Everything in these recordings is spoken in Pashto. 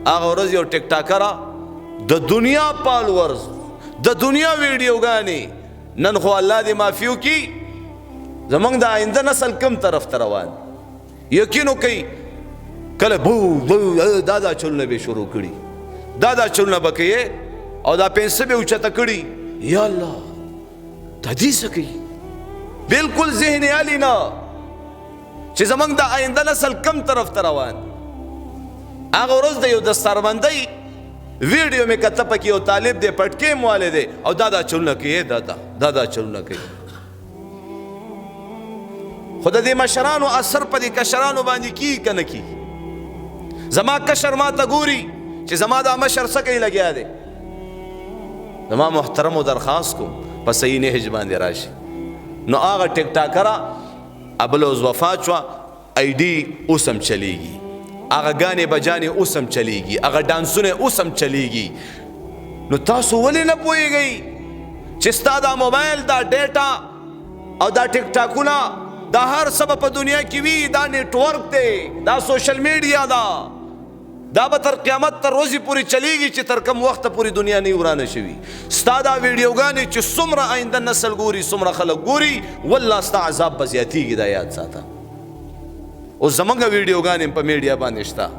هغه ورځ یو ټیک ټاکره د دنیا فالوورز د دنیا ویډیوګانې نن خو الله دې معافي وکړي زمونږ د آینده نسل کم طرف ته روان یقین وکړئ کله بو دا چلونه به شروع کړي دا چلونه به کوي او دا پیسې به اوچته کړي یا الله دا دې څه کوي بالکل ذهن علی نه چې زمونږ د آینده نسل کم طرف ته روان هغه ورځ د یو دستاربندۍ ویډیو مې کته پکې یو طالب دی پټکې موالی دی او دا چلونه کوي دا چلونه کوي خو د دې مشرانو اثر په دې کشرانو باندې کیږي که نه کیږي زما کشر ما ته ګوري چې زما دا مشر څه کوي لګیا دی زما محترمو درخواست کوم په صحیح نهج باندې راشي نو هغه ټیک ټاکره ابل اوس وفات شوه آی ډي اوس هم چلیږي هغه ګانې بجانې اوس هم چلیږي هغه ډانسونه اوس هم چلیږي نو تاسو ولې نه پوهیږئ چې ستا دا موبایل دا ډیټا او دا ټیک ټاکونه دا هر څه په دنیا کې وي دا نیټورک دی دا سوشل میډیا دا به تر قیامت تر ورځې پورې چلیږي چې تر کم وخته پورې دنیا نه ورانه شوي ستا دا ویډیوګانې چې څومره آینده نسل ګوري څومره خلک ګوري والله ستا عذاب به زیاتېږي دا یاد ساته اوس زمونږ ویډیوګانې په میډیا باندې شته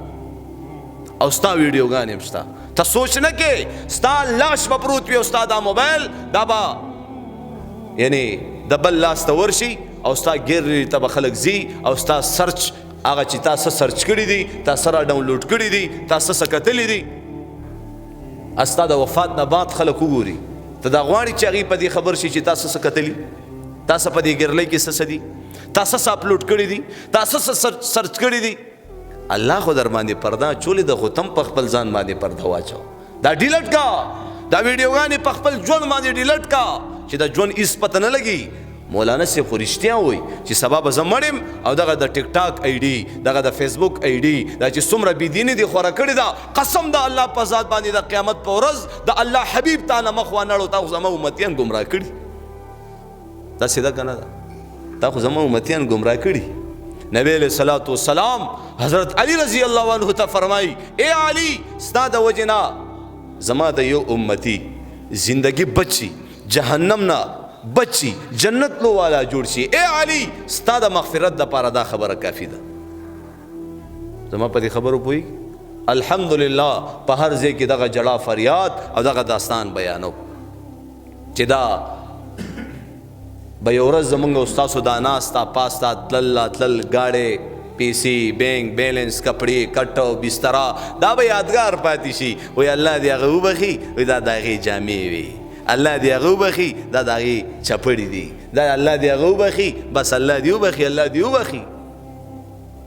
او ستا ویډیوګانې هم شته ته سوچ نه کې ستا لاش به پروت وي او ستا دا موبایل دا به یعنې د بل لاس ته ورشي او ستا ګیرلي ته به خلک ځي او ستا سرچ هغه چې تا څه سرچ کړي دي تا څه را ډاونلوډ کړي دي تا څه کتلي دي ستا د وفات نه بعد خلک وګوري ته دا غواړي چې هغوی په دې خبر شي چې تا څه کتلي تا څه په دې ګیرلۍ کې څه دي تا څه اپلوډ کړي دي تا څه سرچ کړي دي الله خو در باندې پرده چولې د خو تم په خپل ځان باندې پرده واچو دا ډیلیټ کا دا ویډیوګانې په خپل ژوند باندې ډیلیټ کا چې دا ژوند هېڅ پته نه لګي مولانا صاحب خو رښتیا وایي چې سبا به زه مړ یم او دغه د ټیک ټاک آی ډي دغه د فیسبوک آی ډي دا چې څومره بېدیني دي خوره کړې ده قسم د الله په ذات باندې د قیامت په ورځ د الله حبیب تا نه مخ وانړو تا خو زما امتیان ګمراه کړي دا سیده که نه ده تا خو زما امتیان ګمراه کړي نبی علیه صلات وسلام حضرت علی رضی الله عنه ته فرمایي ای علی ستا د وجې نه زما د یو امتی زندگی بچي جهنم نه بچی جنت لو والا جوړ شي اے علی ستا د مغفرت د پاره دا خبره کافی ده زما په دې خبرو پوي الحمدلله په هر ځای کې دغه جړه فریاد او دغه داستان بیانو چې دا به یو ورځ زمونږ استاسو دا ناستا پاستا تلل گاړې پیسې بینک بیلنس کپړې کټو بسترا دا به یادګار پاتې شي وای الله دې هغه وبخي وای دا د هغې جامې وي الله دې هغه وبخي دا د هغې چپړې دي دا الله دې هغه وبخي بس الله دې وبخي الله دې وبخي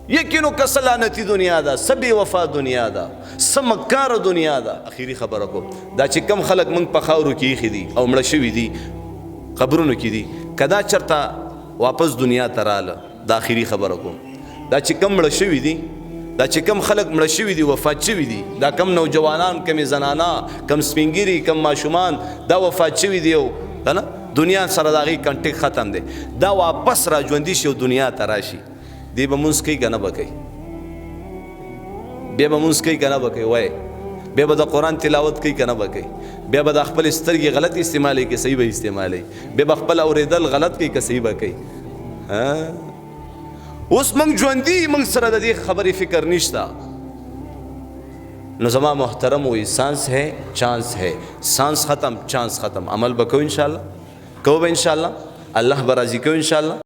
یقینو که څه لعنتي دنیا ده څه بې وفا دنیا ده څه مکاره دنیا ده اخري خبره کوم دا چې کم خلک موږ په خاورو کې ایښي دي او مړه شوي دي قبرونو کې دي که دا چېرته واپس دنیا ته راله دا اخري خبره کوم دا چې کم مړه شوي دي دا چې کم خلک مړه شوي دي وفات شوي دي دا کم نوجوانان کمې زنانا کم سپینګیري کم ماشومان دا وفات شوي دي او که نه دنیا سره د هغې کنټیک ختم دی دا واپس را ژوندي شي او دنیا ته راشي دی به مونځ کوي که نه به کوي بیا به مونځ کوي که نه به کوي وایي بیا به د قرآن تلاوت کوي که نه به کوي بیا به د خپل سترګې غلط استعمالوي که صحیح به استعمالوي بیا به خپل اورېدل غلط کوي که صحیح به کوي اوس موږ ژوندي موږ سره د دې خبرې فکر نشته نو زما محترم وي سانس ہے چانس ہے سانس ختم چانس ختم عمل به کوو انشاءالله کوو به انشاءالله الله به راضي کوو انشاءالله